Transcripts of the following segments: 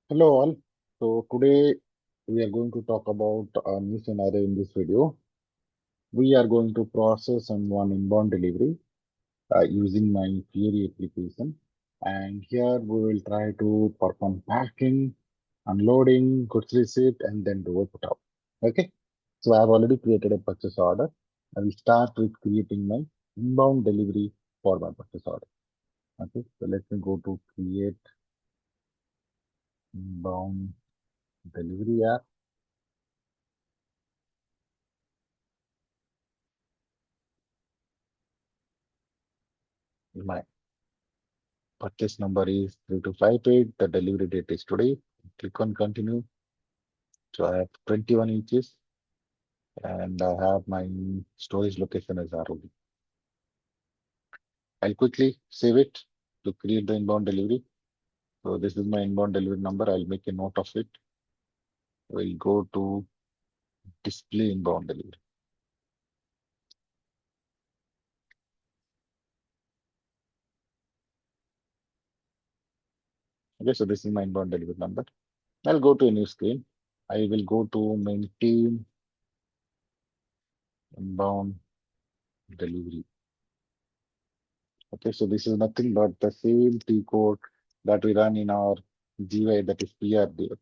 Hello all. So today we are going to talk about a new scenario in this video. We are going to process and one inbound delivery using my Fiori application. And here we will try to perform packing, unloading, goods receipt, and then do a put out. Okay. So I have already created a purchase order. I will start with creating my inbound delivery for my purchase order. Okay. So let me go to create inbound delivery app. My purchase number is 3258. The delivery date is today. Click on continue. So I have 21 inches and I have my storage location as ROB. I'll quickly save it to create the inbound delivery. So this is my inbound delivery number. I'll make a note of it. We'll go to display inbound delivery. Okay, so this is my inbound delivery number. I'll go to a new screen. I will go to maintain inbound delivery. Okay, so this is nothing but the same T code that we run in our GUI, that is PRD.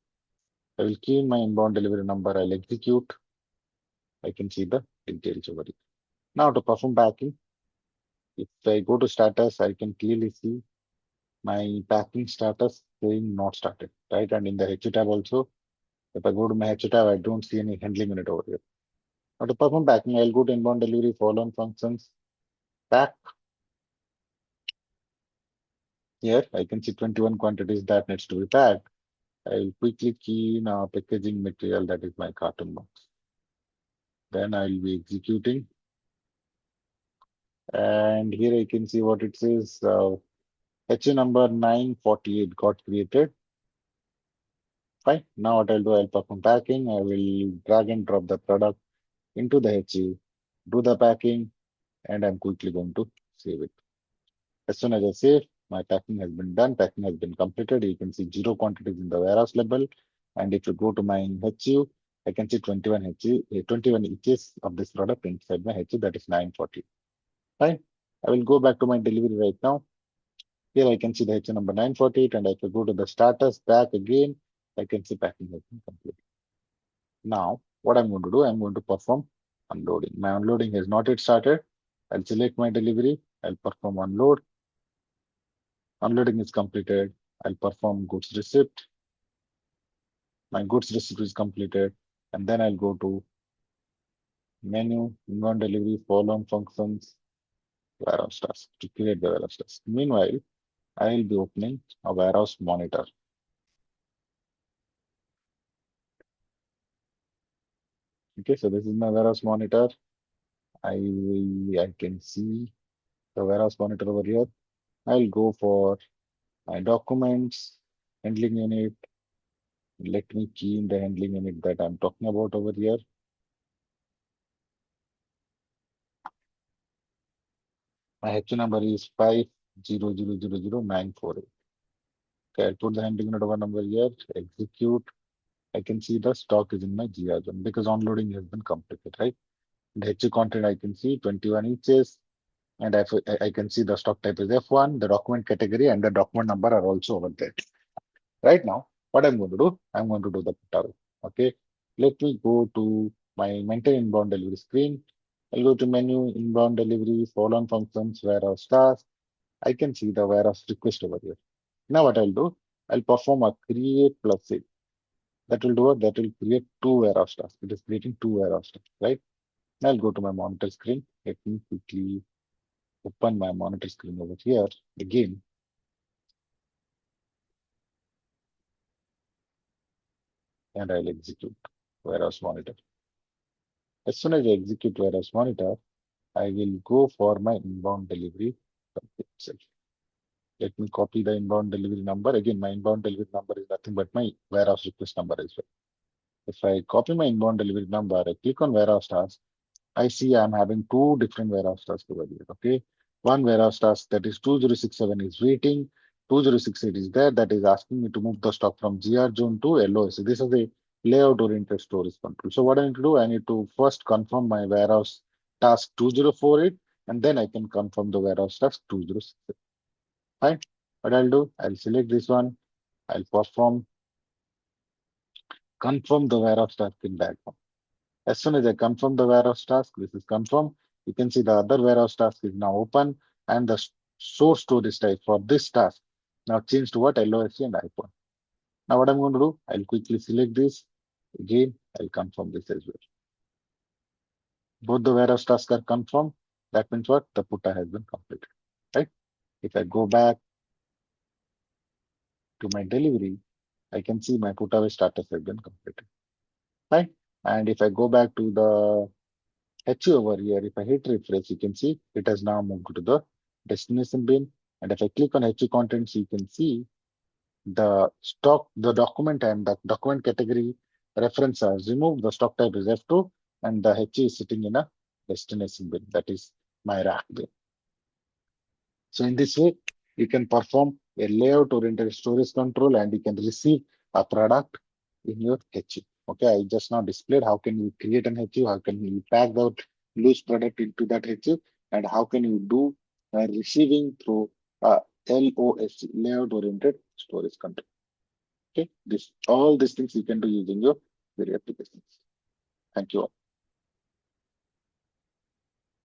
I will key in my inbound delivery number. I'll execute. I can see the details over it. Now to perform packing, if I go to status, I can clearly see my packing status saying not started, right? And in the H tab also, if I go to my H tab, I don't see any handling unit over here. Now to perform packing, I'll go to inbound delivery, follow on functions, pack. Here I can see 21 quantities that needs to be packed. I'll quickly key in packaging material, that is my carton box. Then I'll be executing. And here I can see what it says. HA number 948 got created. Fine. Now what I'll do, I'll perform packing. I will drag and drop the product into the HA, do the packing, and I'm quickly going to save it. As soon as I save, my packing has been done. Packing has been completed. You can see 0 quantities in the warehouse level. And if you go to my HU, I can see 21 HU, 21 inches of this product inside my HU, that is 940. Fine. I will go back to my delivery right now. Here I can see the HU number 948, and I can go to the status back again. I can see packing has been completed. Now, what I'm going to do, I'm going to perform unloading. My unloading has not yet started. I'll select my delivery. I'll perform unload. Unloading is completed. I'll perform goods receipt. My goods receipt is completed. And then I'll go to menu, inbound delivery, follow on functions, warehouse task to create the warehouse task. Meanwhile, I'll be opening a warehouse monitor. Okay, so this is my warehouse monitor. I can see the warehouse monitor over here. I'll go for my documents, handling unit. Let me key in the handling unit that I'm talking about over here. My HU number is 500000948. Okay, I'll put the handling unit over number here, execute. I can see the stock is in my GR zone because onloading has been completed, right? The HU content I can see 21 inches, and I can see the stock type is F1, the document category and the document number are also over there. Right now, what I'm going to do, I'm going to do the Putaway. Okay, let me go to my maintain inbound delivery screen. I'll go to menu, inbound delivery, follow on functions, warehouse task. I can see the warehouse request over here. Now what I'll do, I'll perform a create plus save. That will do it. That will create two warehouse tasks. It is creating two warehouse tasks, right? Now I'll go to my monitor screen. Let me quickly open my monitor screen over here again. And I'll execute warehouse monitor. As soon as I execute warehouse monitor, I will go for my inbound delivery itself. Let me copy the inbound delivery number. Again, my inbound delivery number is nothing but my warehouse request number as well. If I copy my inbound delivery number, I click on warehouse task, I see I'm having two different warehouse tasks over here. Okay. One warehouse task that is 2067 is waiting. 2068 is there, that is asking me to move the stock from GR zone to LOSC. This is a layout oriented storage control. So what I need to do, I need to first confirm my warehouse task 2048, and then I can confirm the warehouse task 2068. Fine. What I'll do, I'll select this one, I'll confirm the warehouse task in diagram. As soon as I confirm the warehouse task, this is confirmed. You can see the other warehouse task is now open, and the source storage type for this task now changed to what? LOSC and icon. Now what I'm going to do, I'll quickly select this. Again, I'll confirm this as well. Both the warehouse tasks are confirmed. That means what? The puta has been completed. Right? If I go back to my delivery, I can see my Putaway status has been completed. Right? And if I go back to the HU over here, if I hit refresh, you can see it has now moved to the destination bin. And if I click on HU contents, you can see the stock, the document and the document category reference are removed. The stock type is F2, and the HU is sitting in a destination bin. That is my rack bin. So in this way, you can perform a layout oriented storage control and you can receive a product in your HU. Okay, I just now displayed how can you create an HU, how can you pack the loose product into that HU, and how can you do receiving through LOSC, layout oriented storage control. Okay, this all these things you can do using your Fiori applications. Thank you all.